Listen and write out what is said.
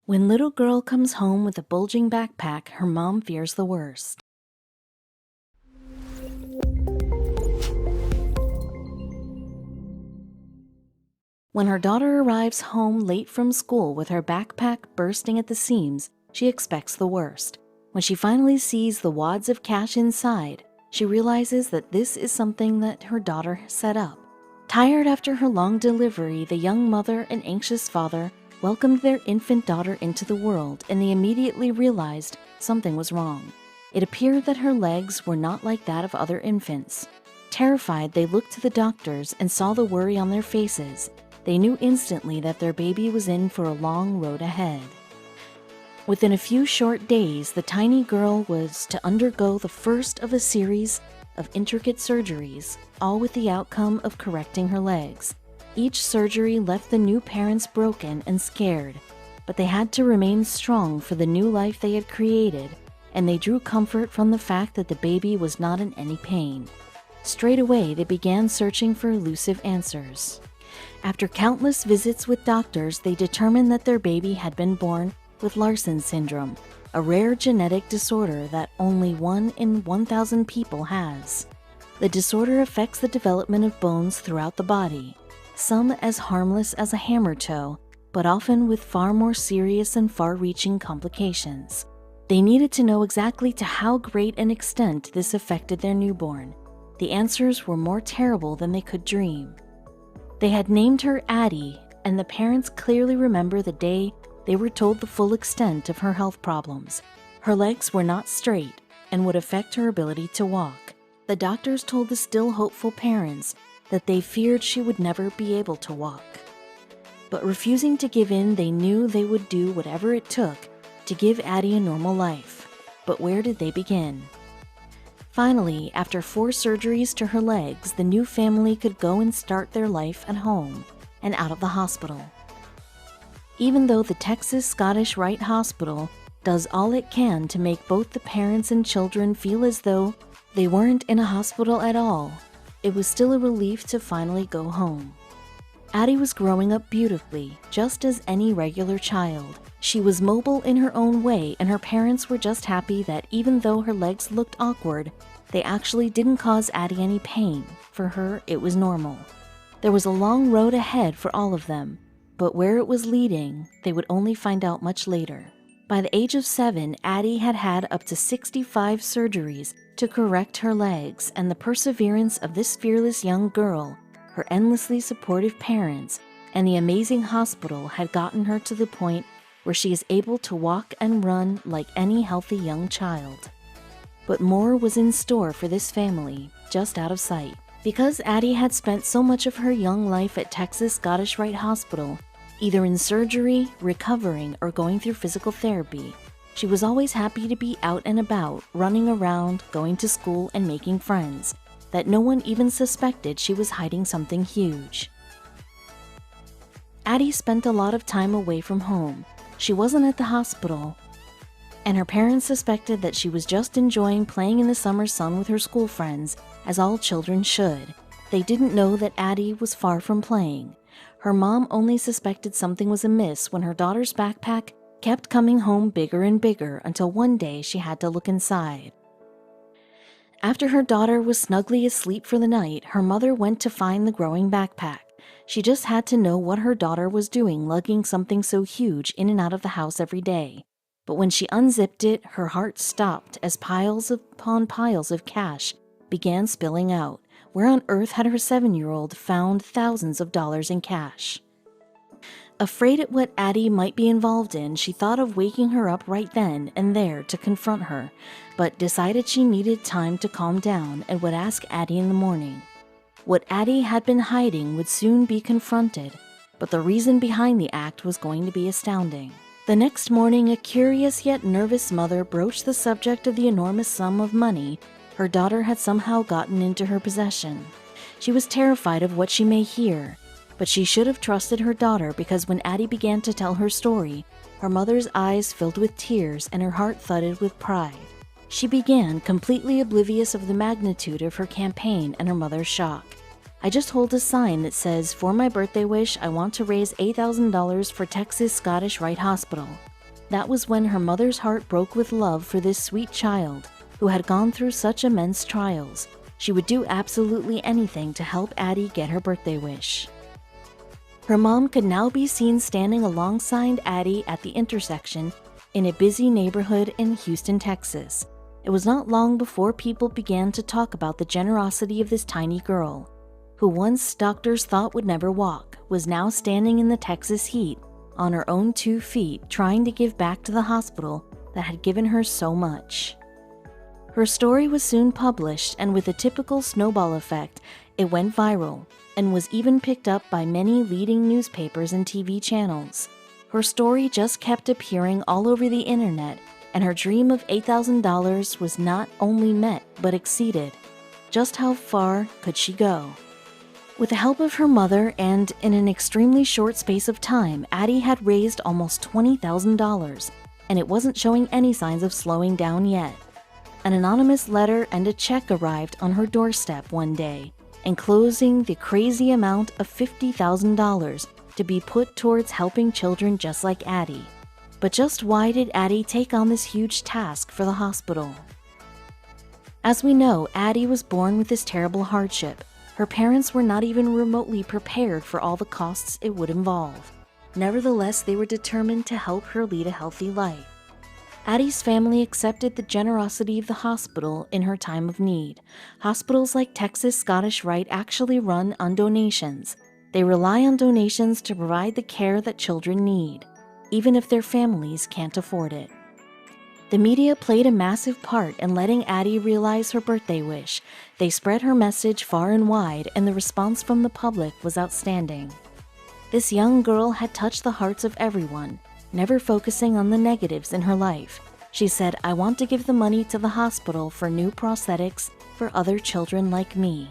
When little girl comes home with a bulging backpack, her mom fears the worst. When her daughter arrives home late from school with her backpack bursting at the seams, she expects the worst. When she finally sees the wads of cash inside, she realizes that this is something that her daughter has set up. Tired after her long delivery, the young mother and anxious father welcomed their infant daughter into the world, and they immediately realized something was wrong. It appeared that her legs were not like that of other infants. Terrified, they looked to the doctors and saw the worry on their faces. They knew instantly that their baby was in for a long road ahead. Within a few short days, the tiny girl was to undergo the first of a series of intricate surgeries, all with the outcome of correcting her legs. Each surgery left the new parents broken and scared, but they had to remain strong for the new life they had created, and they drew comfort from the fact that the baby was not in any pain. Straight away, they began searching for elusive answers. After countless visits with doctors, they determined that their baby had been born with Larsen syndrome, a rare genetic disorder that only 1 in 1,000 people has. The disorder affects the development of bones throughout the body, some as harmless as a hammer toe, but often with far more serious and far-reaching complications. They needed to know exactly to how great an extent this affected their newborn. The answers were more terrible than they could dream. They had named her Addie, and the parents clearly remember the day they were told the full extent of her health problems. Her legs were not straight and would affect her ability to walk. The doctors told the still hopeful parents that they feared she would never be able to walk. But refusing to give in, they knew they would do whatever it took to give Addie a normal life. But where did they begin? Finally, after 4 surgeries to her legs, the new family could go and start their life at home and out of the hospital. Even though the Texas Scottish Rite Hospital does all it can to make both the parents and children feel as though they weren't in a hospital at all, it was still a relief to finally go home. Addie was growing up beautifully, just as any regular child. She was mobile in her own way, and her parents were just happy that even though her legs looked awkward, they actually didn't cause Addie any pain. For her, it was normal. There was a long road ahead for all of them, but where it was leading, they would only find out much later. By the age of 7, Addie had had up to 65 surgeries to correct her legs, and the perseverance of this fearless young girl, her endlessly supportive parents, and the amazing hospital had gotten her to the point where she is able to walk and run like any healthy young child. But more was in store for this family, just out of sight. Because Addie had spent so much of her young life at Texas Scottish Rite Hospital, either in surgery, recovering, or going through physical therapy, she was always happy to be out and about, running around, going to school, and making friends, that no one even suspected she was hiding something huge. Addie spent a lot of time away from home. She wasn't at the hospital, and her parents suspected that she was just enjoying playing in the summer sun with her school friends, as all children should. They didn't know that Addie was far from playing. Her mom only suspected something was amiss when her daughter's backpack kept coming home bigger and bigger until one day she had to look inside. After her daughter was snugly asleep for the night, her mother went to find the growing backpack. She just had to know what her daughter was doing lugging something so huge in and out of the house every day. But when she unzipped it, her heart stopped as piles upon piles of cash began spilling out. Where on earth had her 7-year-old found thousands of dollars in cash? Afraid at what Addie might be involved in, she thought of waking her up right then and there to confront her, but decided she needed time to calm down and would ask Addie in the morning. What Addie had been hiding would soon be confronted, but the reason behind the act was going to be astounding. The next morning, a curious yet nervous mother broached the subject of the enormous sum of money her daughter had somehow gotten into her possession. She was terrified of what she may hear, but she should have trusted her daughter, because when Addie began to tell her story, her mother's eyes filled with tears and her heart thudded with pride. She began, completely oblivious of the magnitude of her campaign and her mother's shock. I just hold a sign that says, "For my birthday wish, I want to raise $8,000 for Texas Scottish Rite Hospital." That was when her mother's heart broke with love for this sweet child who had gone through such immense trials. She would do absolutely anything to help Addie get her birthday wish. Her mom could now be seen standing alongside Addie at the intersection in a busy neighborhood in Houston, Texas. It was not long before people began to talk about the generosity of this tiny girl, who once doctors thought would never walk, was now standing in the Texas heat on her own 2 feet, trying to give back to the hospital that had given her so much. Her story was soon published, and with a typical snowball effect, it went viral and was even picked up by many leading newspapers and TV channels. Her story just kept appearing all over the internet, and her dream of $8,000 was not only met but exceeded. Just how far could she go? With the help of her mother and in an extremely short space of time, Addie had raised almost $20,000, and it wasn't showing any signs of slowing down yet. An anonymous letter and a check arrived on her doorstep one day, enclosing the crazy amount of $50,000 to be put towards helping children just like Addie. But just why did Addie take on this huge task for the hospital? As we know, Addie was born with this terrible hardship. Her parents were not even remotely prepared for all the costs it would involve. Nevertheless, they were determined to help her lead a healthy life. Addie's family accepted the generosity of the hospital in her time of need. Hospitals like Texas Scottish Rite actually run on donations. They rely on donations to provide the care that children need, even if their families can't afford it. The media played a massive part in letting Addie realize her birthday wish. They spread her message far and wide, and the response from the public was outstanding. This young girl had touched the hearts of everyone, never focusing on the negatives in her life. She said, "I want to give the money to the hospital for new prosthetics for other children like me."